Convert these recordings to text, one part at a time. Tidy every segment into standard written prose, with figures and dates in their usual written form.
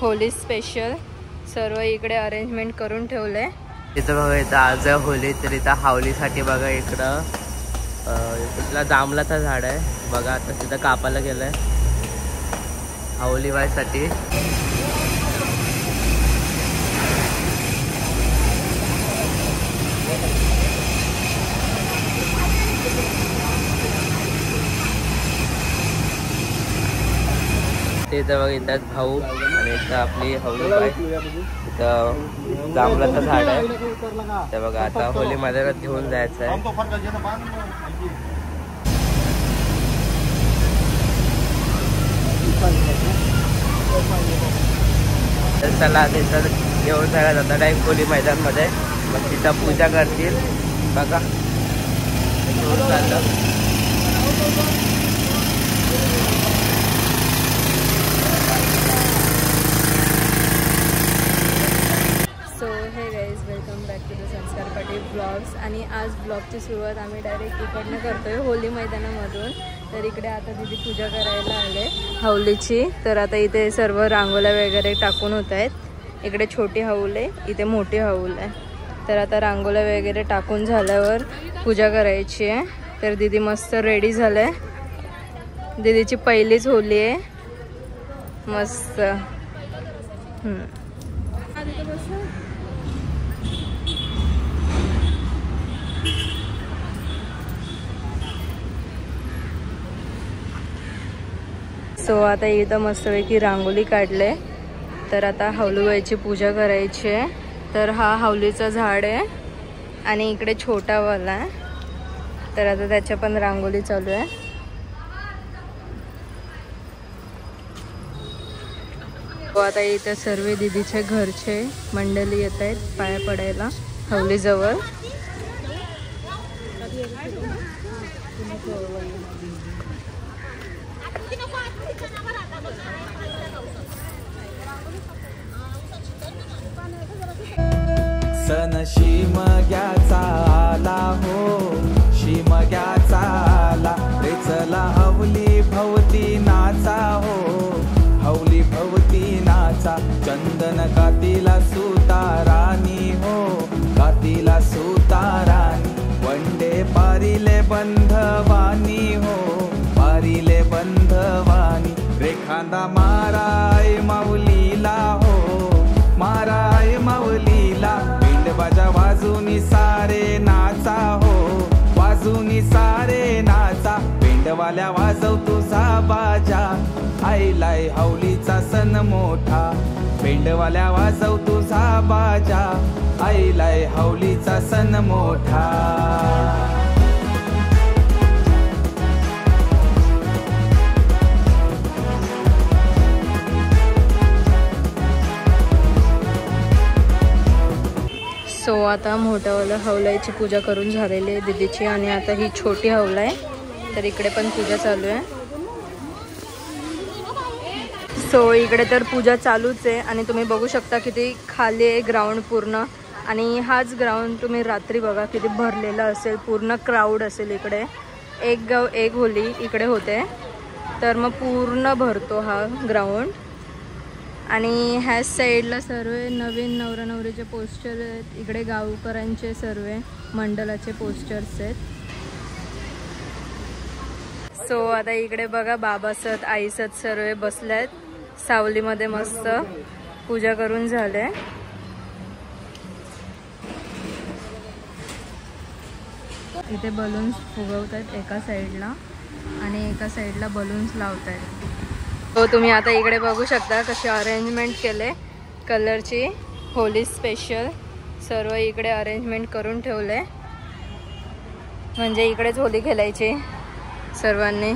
Holy special सर्व इकडे arrangement करून ठेवलंय। इथं बघा, इथं आज होली, तर इथं हावलीसाठी बघा इकडं इथला जांभळाचं झाड आहे बघा, आता तिथं कापायला गेलंय हावली बायसाठी। ते इथं बघा, इथं भाऊ आणि इथं आपली हवली बाय, इथं जांभळाचं झाड आहे ते बघा। आता होली मैदानात घेऊन जायचं आहे। तर चला तिथं घेऊन जायला जाता डायरेक्ट होली मैदानमध्ये, मग तिथं पूजा करतील बघा घेऊन चाललं। So hey guys, welcome back to the Sanskar Patil blogs. आणि आज ब्लॉगची सुरुवात आम्ही डायरेक्ट इकडनं करतोय होली मैदानामधून। तर इकडे आता दीदी पूजा करायला आले हावलीची। तर आता इथे सर्व रांगोळ्या वगैरे टाकून होत आहेत। इकडे छोटी हाऊल आहे, इथे मोठी हाऊल आहे। तर आता रांगोळ्या वगैरे टाकून झाल्यावर पूजा करायची आहे। तर दीदी मस्त रेडी झाले, दीदीची पहिलीच होली आहे मस्त। सो आता इथं मस्तपैकी रांगोळी काढले। तर आता हावलूबाईची पूजा करायची आहे। तर हा हावलीचा झाड आहे आणि इकडे छोटा वाला आहे। तर आता त्याच्या पण रांगोळी चालू आहे। आता इथे सर्व दीदीचे घरचे मंडळी येत आहेत पाया पडायला हावलीजवळ। सन शिमग्याचा आला हो, शिमग्याचा आला रे, चला हवली भवती नाचा हो, हवली भवती नाचा। चंदन कातीला सुतारानी हो, कातीला सुतारानी, वंडे पारिले बंधवानी हो, पारिले बंधवानी। रेखांदा माराय माऊलीला हो, माराय माऊलीला। बाजा वाजूनी सारे नाचा हो, वाजूनी सारे नाचा। पेंडवाल्या वाजव तुझा बाजा, आईलाय हावलीचा सण मोठा। पेंडवाल्या वाजव तुझा बाजा, आईलाय हावलीचा सण मोठा। सो आता मोठ्यावाला हवलाईची पूजा करून झालेली आहे दीदीची। आणि आता ही छोटी हवला आहे, तर इकडे पण पूजा चालू आहे। सो इकडे तर पूजा चालूच आहे आणि तुम्ही बघू शकता किती खाली आहे ग्राउंड पूर्ण। आणि हाच ग्राउंड तुम्ही रात्री बघा किती भरलेला असेल, पूर्ण क्राऊड असेल इकडे। एक गाव एक होली इकडे होते, तर मग पूर्ण भरतो हा ग्राउंड। आणि ह्या साईडला सर्व नवीन नवरा नवरीचे पोस्टर आहेत, इकडे गावकऱ्यांचे सर्व मंडळाचे पोस्टर्स आहेत। सो आता इकडे बघा बाबासत आईसत सर्व बसले आहेत सावलीमध्ये, मस्त पूजा करून झाले। इथे बलून्स फुगवत आहेत एका साईडला आणि एका साईडला बलून्स लावत आहेत। तो तुम्ही आता इकडे बघू शकता कशी अरेंजमेंट केले कलरची, होली स्पेशल सर्व इकडे अरेंजमेंट करून ठेवले, म्हणजे इकडेच होली खेळायची सर्वांनी।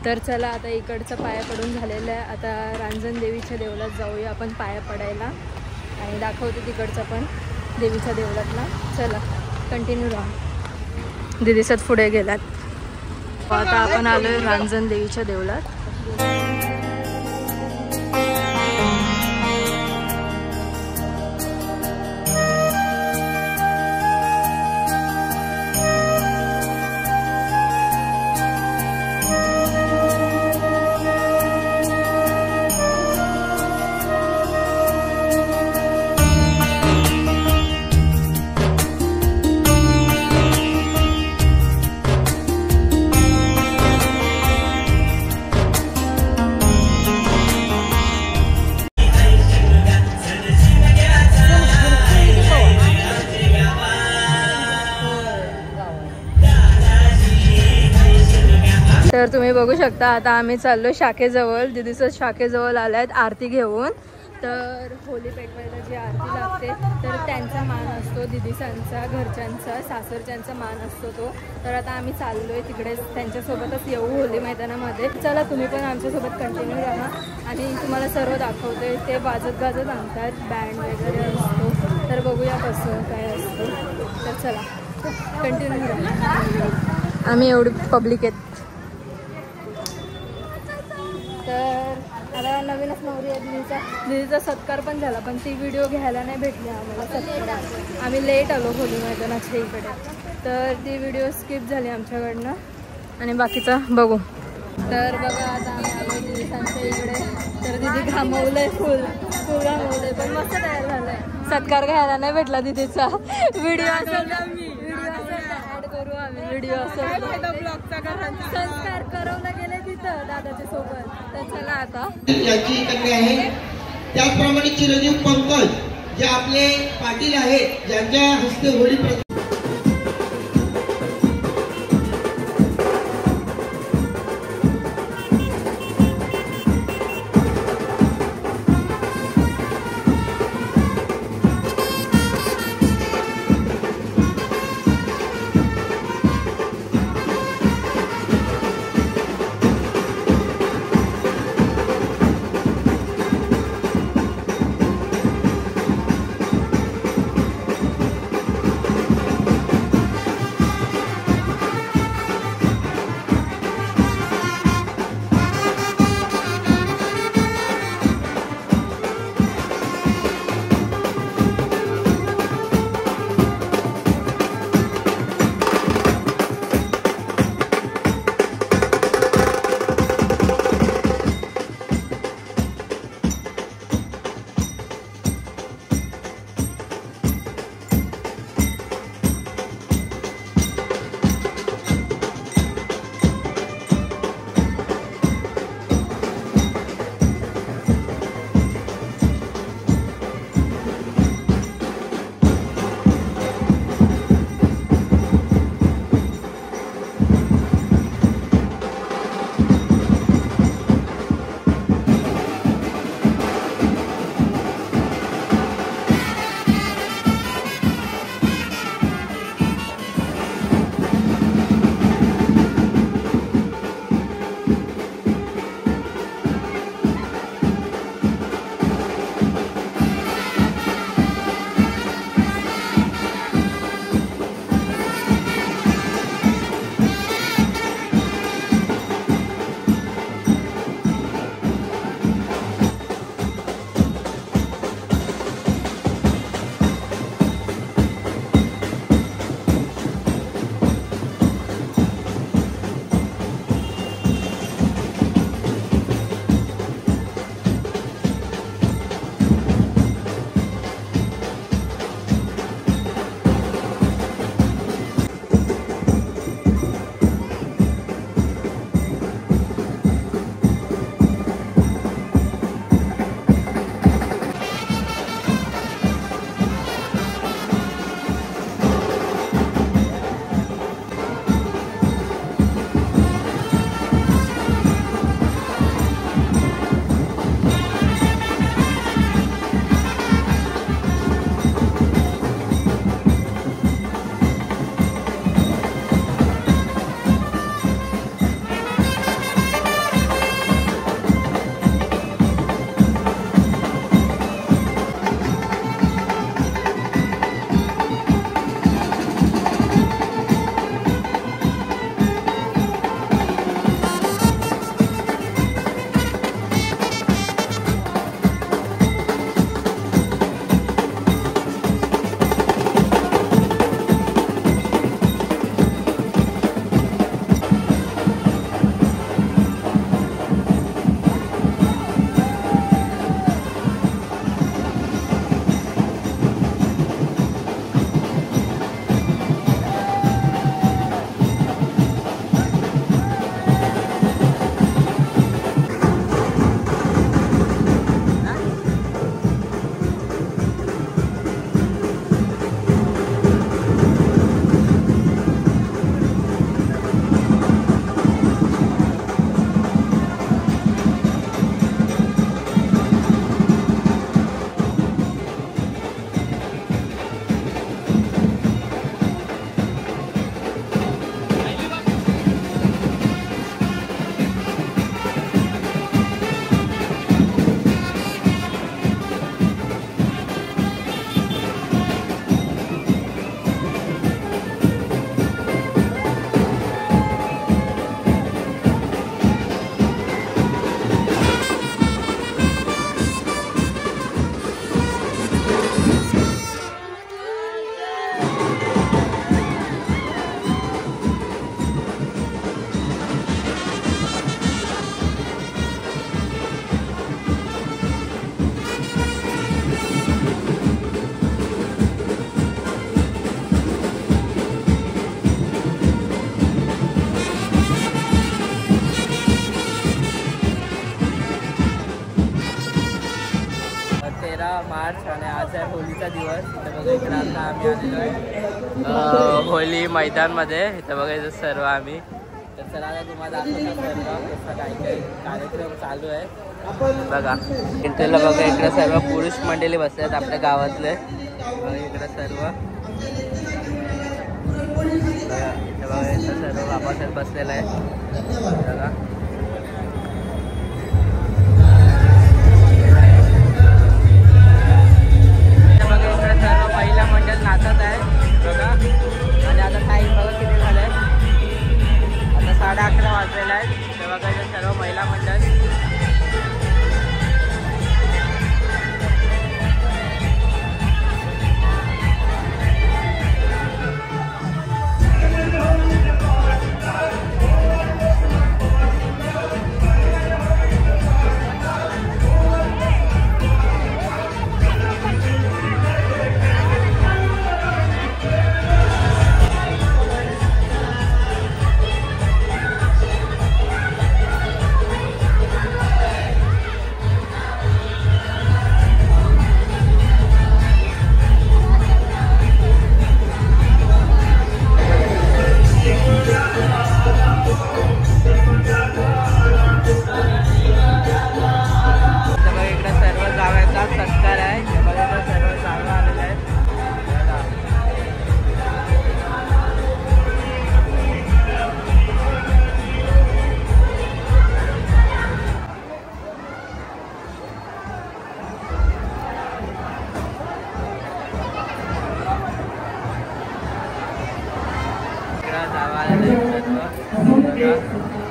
तर चला आता इकडचा पाया पडून झालेला आहे. आता रांजण देवीच्या देवळात जाऊया आपण पाया पडायला आणि दाखवते तिकडचं पण देवीच्या देवळातला. चला कंटिन्यू राहा. दीदी सत पुढे गेलात. आता आपण आलोय रांजण देवीच्या देवळात. तर तुम्ही बघू शकता आता आम्ही चाललो शाखेजवळ. दीदीचं शाखेजवळ आल्या आहेत आरती घेऊन. तर होली पेटवायला जी आरती लागते तर त्यांचा मान असतो, दीदीसांचा, घरच्यांचा, सासरच्यांचा मान असतो तो. तर आता आम्ही चाललोय तिकडे त्यांच्यासोबतच येऊ होली मैदानामध्ये. चला तुम्ही पण आमच्यासोबत कंटिन्यू राहा आणि तुम्हाला सर्व दाखवते. ते वाजत गाजत आणतात, बँड वगैरे असतो. तर बघूया कसं काय असतं. तर चला कंटिन्यू राहा. आम्ही एवढी पब्लिक आहेत. तर आता नवीनच नवरी आहे दीदीचा सत्कार पण झाला पण ती व्हिडिओ घ्यायला नाही भेटली आम्हाला. सत्कार आम्ही लेट आलो होली मैदानाच्या इकडे तर ती व्हिडिओ स्किप झाली आमच्याकडनं आणि बाकीचा बघू. तर बघा आता आम्ही आलो दीदीसांच्या इकडे. तर दीदी घामवलंय फुल घामवलंय पण मस्त तयार झालंय. सत्कार घ्यायला नाही भेटला दीदीचा. व्हिडिओ असेल ॲड करू आम्ही. व्हिडिओ असेल संस्कार करवला गेले तिथं दादाच्या सोबत. तर चला आता याची कन्या आहे. त्याचप्रमाणे चिरंजीव पंकज जे आपले पाटील आहेत ज्यांच्या हस्ते होळी मार्च आणि आज आहे होलीचा दिवस. इथं बघा इकडे आता आम्ही आलेलो आहे होली मैदानमध्ये. इथं बघायचं सर्व आम्ही. तर चला आता तुम्हाला दाखवतो सर्व कसं काय काय कार्यक्रम चालू आहे बघा. इंटरला बघा इकडे सर्व पुरुष मंडळी बसले आहेत आपल्या गावातले. बघा इकडे सर्व बघा इथं बघा इथं सर्व बाबासाहेब बसलेला आहे बघा. इकडे सर्व महिला मंडळ नाचत आहे बघा. आणि आता टाईम बघा किती झालंय. आता 11:30 वाजलेला आहे. तेव्हा काय सर्व महिला मंडळ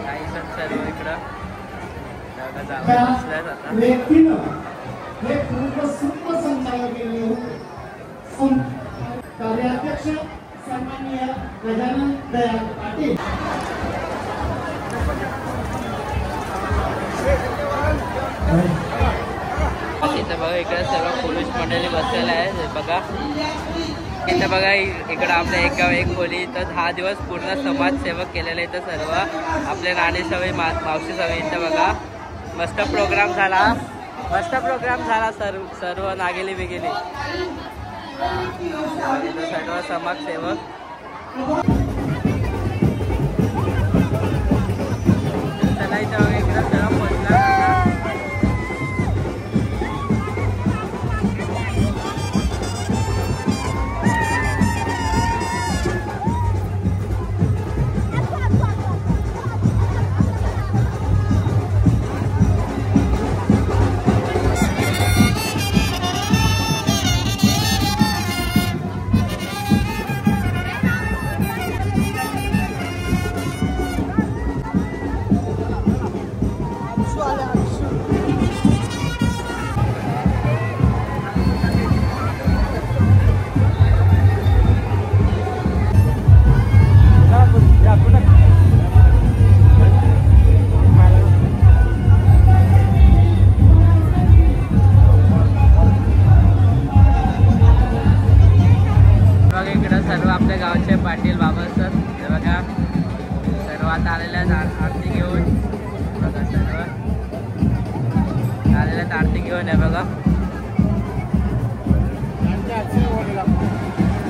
काही सण सर्व इकडं व्यक्तीनं हे पूर्ण सूत्रसंचालन केले होते. कार्याध्यक्ष सन्माननीय गजानन दयाल पाटील. इथं बघा इकडे सर्व पोलीस मंडळी बसलेलं आहे बघा. इथं बघा इकडं आपल्या एक गाव एक खोली. इथं 10 दिवस पूर्ण समाजसेवक केलेलं इथं सर्व आपले नाणे सवय मावशी सवय. इथं बघा मस्त प्रोग्राम झाला सर्व नागेली बिगेली सर्व समाजसेवक. चला इथं बघा इकडं सर्व पोचला. सर्व आपल्या गावचे पाटील बाबा सर हे बघा सर्व आता आलेल्या आहेत आरती घेऊन बघा. सर्व आलेल्या आहेत आरती घेऊन आहे बघा.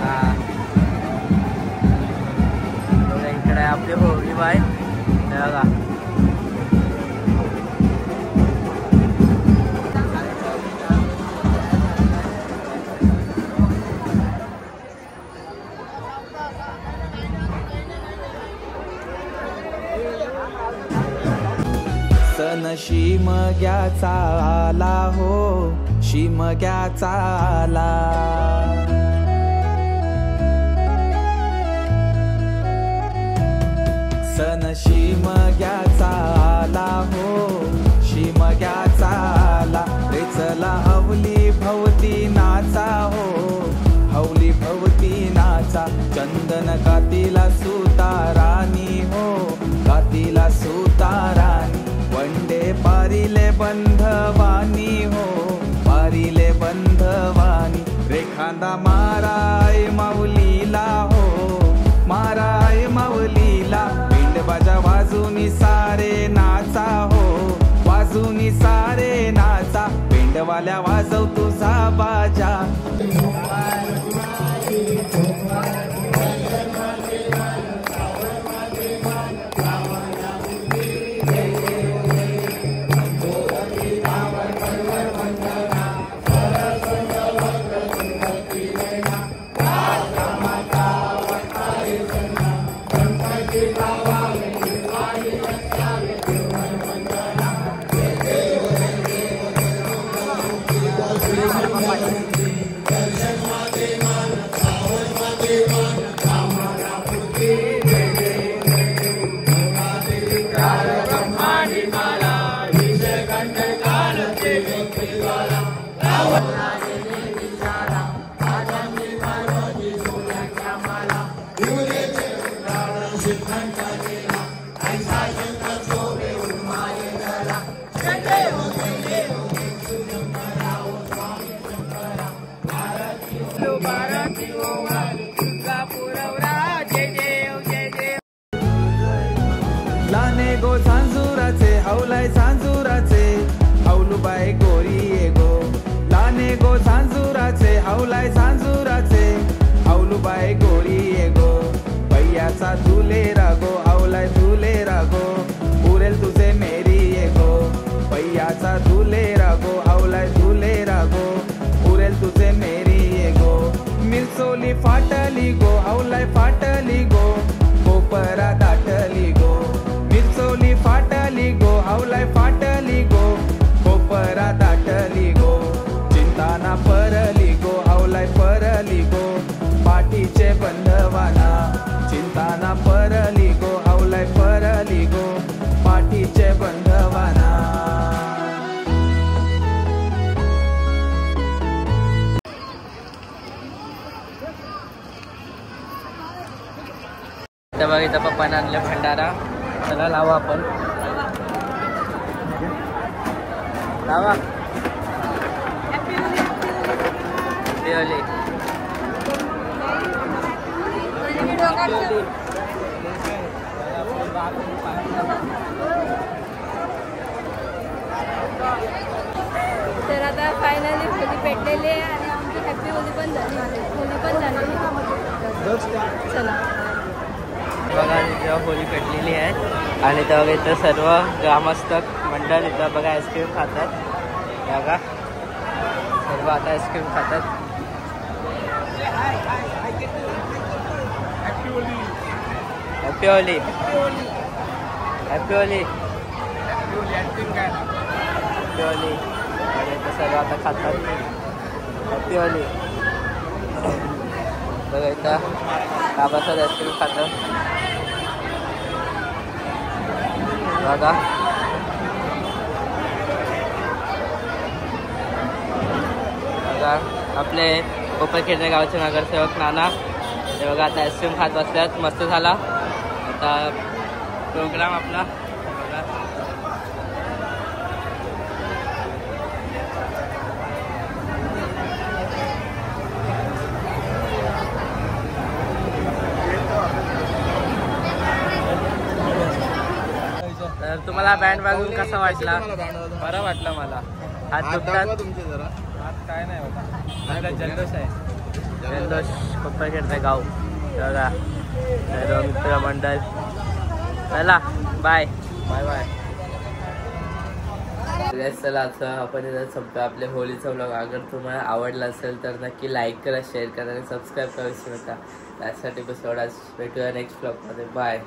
हां बघा इकडे आपली होळी बाई हे बघा. सण शिमग्याचा आला हो, शिमग्याचा आला. सण शिमग्याचा आला हो, शिमग्याचा आला. रे चला हवली भवती नाचा हो, हवली भवती नाचा. चंदन कातीला सुतारानी हो, कातीला सुतारानी. वंडे पारिले बंधवानी हो, पारिले बंधवानी. रेखांदा माराय माऊलीला हो, माराय माऊलीला. पिंड बाजा वाजूनी सारे नाचा हो, वाजूनी सारे नाचा. पिंडवाल्या वाजव तुझा लाने गो सांजुराचे हौलाय सांजुराचे हौलूबाई गोरी ये गो लाने गो सांजुराचे हौलाय सांजुराचे हौलूबाई गोरी ये गो पैयाचा तुले रागो हौलाय तुले रागो उरेल तुझे मेरी ये गो पैयाचा तुले रागो हौलाय तुले रागो उरेल तुझे मेरी ये गो मिरसोली फाटली गो हौलाय फाटली गो कोपरा दाटली गो मिरचोली फाटली गो हौलाय फाटली गो कोपरा दाटली गो चिंताना परली गो हौलाय परली गो पाठीचे बंधवाना चिंताना परली गो हौलाय परली गो पाठीचे बंधवाना तर बघ इथं पप्पाने आणले भंडारा चला लावा आपण लावा दिवाळी तर आता फायनली होली पेटलेली आहे आणि आमची हॅपी होली पण झाली चला बघा इथं होली पेटलेली आहे आणि तेव्हा इथं सर्व ग्रामस्थ मंडळ इथं बघा आईस्क्रीम खातात बघा सर्व आता आईस्क्रीम खातात happy Holy happy Holy happy Holy आणि इथं सर्व आता खातात हॅपी होली बघा इथं बाबासाहेब आईस्क्रीम खातात बघा बघा आपले कोपरखेडणे गावचे नगरसेवक नाना ते बघा आता आईस्क्रीम खात बसल्यात मस्त झाला आता प्रोग्राम आपला बघा तर तुम्हाला बँड वाजवून कसा वाटला बरा वाटला मला हात दुखतात तुमचे जरा हात काय नाही होता जल्लोष आहे जल्लोष कोपरखेडणे गाव बघा सर्व मित्रमंडळ चला बाय बाय बाय चला आता आपण इथं संपतो आपल्या होळीचा व्लॉग अगर तुम्हाला आवडला असेल तर नक्की लाईक करा शेअर करा आणि सबस्क्राईब करा विसरू नका त्यासाठी बस एवढाच भेटूया नेक्स्ट व्लॉगमध्ये बाय